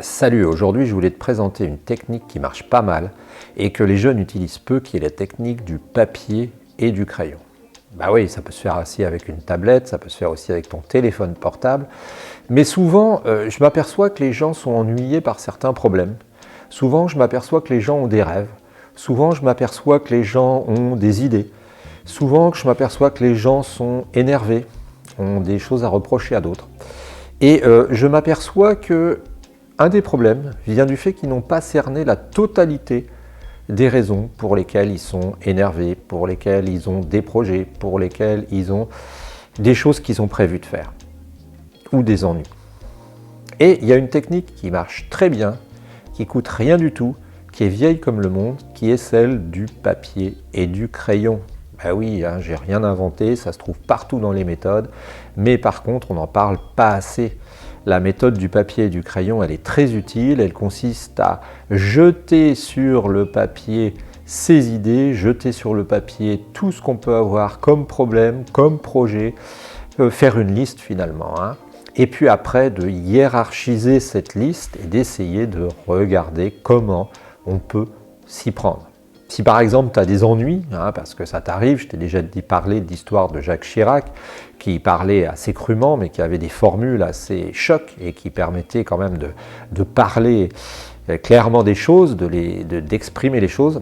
Salut, aujourd'hui je voulais te présenter une technique qui marche pas mal et que les jeunes utilisent peu, qui est la technique du papier et du crayon. Bah oui, ça peut se faire aussi avec une tablette, ça peut se faire aussi avec ton téléphone portable, mais souvent je m'aperçois que les gens sont ennuyés par certains problèmes. Souvent je m'aperçois que les gens ont des rêves, souvent je m'aperçois que les gens ont des idées, souvent je m'aperçois que les gens sont énervés, ont des choses à reprocher à d'autres. Et je m'aperçois que un des problèmes vient du fait qu'ils n'ont pas cerné la totalité des raisons pour lesquelles ils sont énervés, pour lesquelles ils ont des projets, pour lesquelles ils ont des choses qu'ils ont prévu de faire, ou des ennuis. Et il y a une technique qui marche très bien, qui coûte rien du tout, qui est vieille comme le monde, qui est celle du papier et du crayon. Ben oui, hein, j'ai rien inventé, ça se trouve partout dans les méthodes, mais par contre on n'en parle pas assez. La méthode du papier et du crayon, elle est très utile, elle consiste à jeter sur le papier ses idées, jeter sur le papier tout ce qu'on peut avoir comme problème, comme projet, faire une liste finalement, hein. Et puis après de hiérarchiser cette liste et d'essayer de regarder comment on peut s'y prendre. Si par exemple tu as des ennuis, hein, parce que ça t'arrive, je t'ai déjà parlé de l'histoire de Jacques Chirac, qui parlait assez crûment, mais qui avait des formules assez chocs et qui permettaient quand même de parler clairement des choses, d'exprimer les choses,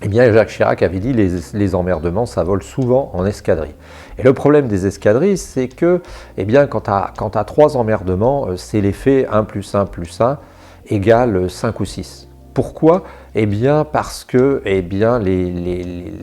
eh bien Jacques Chirac avait dit les emmerdements, ça vole souvent en escadrille. Et le problème des escadrilles, c'est que eh bien, quand tu as 3 emmerdements, c'est l'effet 1 plus 1 plus 1 égale 5 ou 6. Pourquoi? Eh bien parce que il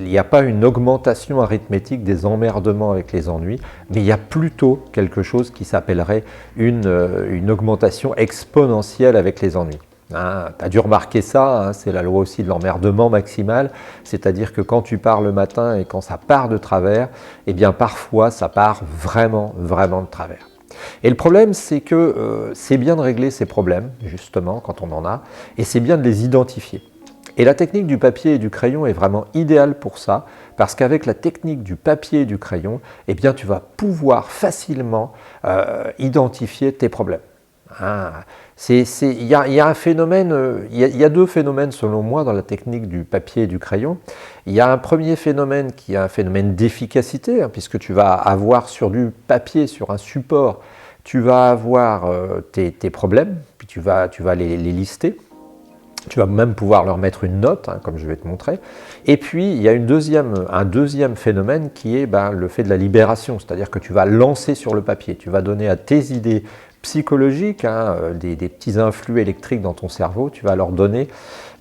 n'y a pas une augmentation arithmétique des emmerdements avec les ennuis, mais il y a plutôt quelque chose qui s'appellerait une augmentation exponentielle avec les ennuis. Hein, tu as dû remarquer ça, hein, c'est la loi aussi de l'emmerdement maximal, c'est-à-dire que quand tu pars le matin et quand ça part de travers, eh bien parfois ça part vraiment de travers. Et le problème, c'est que c'est bien de régler ces problèmes, justement, quand on en a, et c'est bien de les identifier. Et la technique du papier et du crayon est vraiment idéale pour ça, parce qu'avec la technique du papier et du crayon, eh bien, tu vas pouvoir facilement identifier tes problèmes. Il y a un phénomène, il y a 2 phénomènes selon moi dans la technique du papier et du crayon. Il y a un premier phénomène qui est un phénomène d'efficacité, hein, puisque tu vas avoir sur du papier, sur un support, tu vas avoir tes problèmes, puis tu vas les lister. Tu vas même pouvoir leur mettre une note, hein, comme je vais te montrer. Et puis, il y a un deuxième phénomène qui est le fait de la libération, c'est-à-dire que tu vas lancer sur le papier, tu vas donner à tes idées psychologiques, hein, des petits influx électriques dans ton cerveau, tu vas leur donner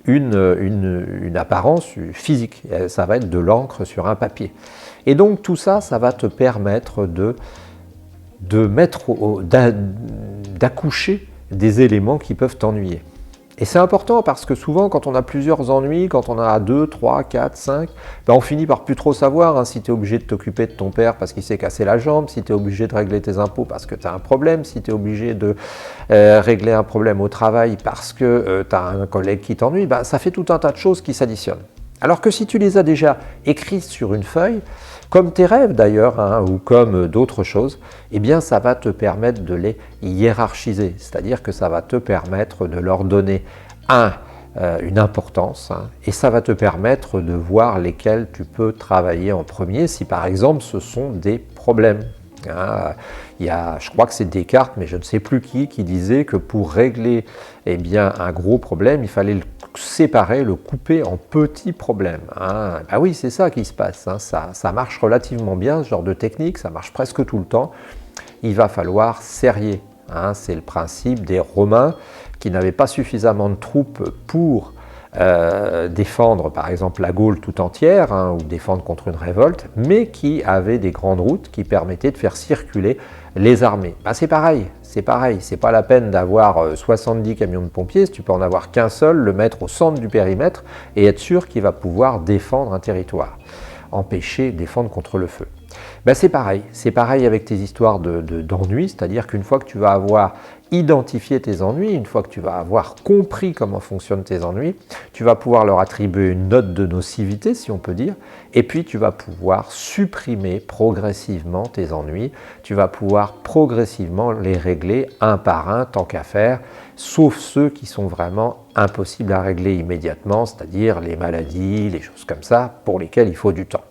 une apparence physique. Et ça va être de l'encre sur un papier. Et donc, tout ça, ça va te permettre d'accoucher des éléments qui peuvent t'ennuyer. Et c'est important parce que souvent, quand on a plusieurs ennuis, quand on en a 2, 3, 4, 5, on finit par plus trop savoir, hein, si tu es obligé de t'occuper de ton père parce qu'il s'est cassé la jambe, si tu es obligé de régler tes impôts parce que tu as un problème, si tu es obligé de régler un problème au travail parce que tu as un collègue qui t'ennuie, ça fait tout un tas de choses qui s'additionnent. Alors que si tu les as déjà écrites sur une feuille, comme tes rêves d'ailleurs, hein, ou comme d'autres choses, eh bien ça va te permettre de les hiérarchiser, c'est-à-dire que ça va te permettre de leur donner une importance, hein, et ça va te permettre de voir lesquels tu peux travailler en premier si par exemple ce sont des problèmes. Hein, je crois que c'est Descartes, mais je ne sais plus qui disait que pour régler un gros problème, il fallait le séparer, le couper en petits problèmes. Hein. Oui, c'est ça qui se passe. Hein. Ça marche relativement bien, ce genre de technique, ça marche presque tout le temps. Il va falloir serrer. Hein. C'est le principe des Romains qui n'avaient pas suffisamment de troupes pour défendre par exemple la Gaule tout entière, hein, ou défendre contre une révolte, mais qui avaient des grandes routes qui permettaient de faire circuler les armées. C'est pareil, c'est pas la peine d'avoir 70 camions de pompiers, si tu peux en avoir qu'un seul, le mettre au centre du périmètre et être sûr qu'il va pouvoir défendre un territoire, défendre contre le feu. Ben c'est pareil avec tes histoires d'ennuis, c'est-à-dire qu'une fois que tu vas avoir identifié tes ennuis, une fois que tu vas avoir compris comment fonctionnent tes ennuis, tu vas pouvoir leur attribuer une note de nocivité, si on peut dire, et puis tu vas pouvoir supprimer progressivement tes ennuis, tu vas pouvoir progressivement les régler un par un, tant qu'à faire, sauf ceux qui sont vraiment impossibles à régler immédiatement, c'est-à-dire les maladies, les choses comme ça, pour lesquelles il faut du temps.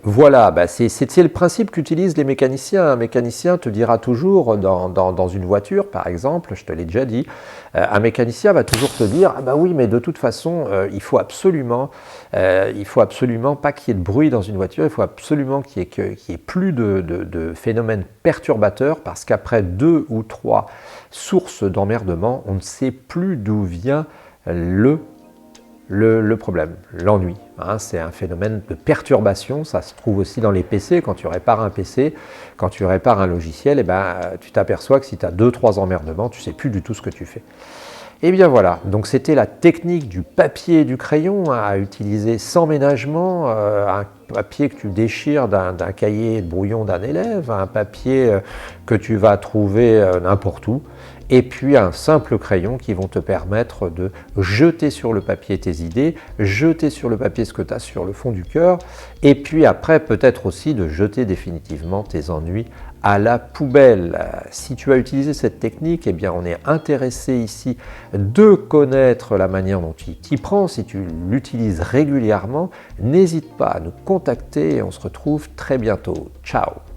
Voilà, bah c'est le principe qu'utilisent les mécaniciens. Un mécanicien te dira toujours, dans une voiture par exemple, je te l'ai déjà dit, un mécanicien va toujours te dire « Ah bah oui, mais de toute façon, il faut absolument pas qu'il y ait de bruit dans une voiture, il faut absolument qu'il y ait plus de phénomènes perturbateurs parce qu'après 2 ou 3 sources d'emmerdement, on ne sait plus d'où vient le problème, l'ennui. Hein, c'est un phénomène de perturbation, ça se trouve aussi dans les PC. Quand tu répares un PC, quand tu répares un logiciel, eh ben, tu t'aperçois que si tu as 2-3 emmerdements, tu ne sais plus du tout ce que tu fais. Et bien voilà, donc c'était la technique du papier et du crayon à utiliser sans ménagement, un papier que tu déchires d'un cahier de brouillon d'un élève, un papier que tu vas trouver n'importe où, et puis un simple crayon qui vont te permettre de jeter sur le papier tes idées, jeter sur le papier ce que tu as sur le fond du cœur, et puis après peut-être aussi de jeter définitivement tes ennuis à la poubelle. Si tu as utilisé cette technique, eh bien on est intéressé ici de connaître la manière dont tu t'y prends. Si tu l'utilises régulièrement, n'hésite pas à nous contacter et on se retrouve très bientôt. Ciao!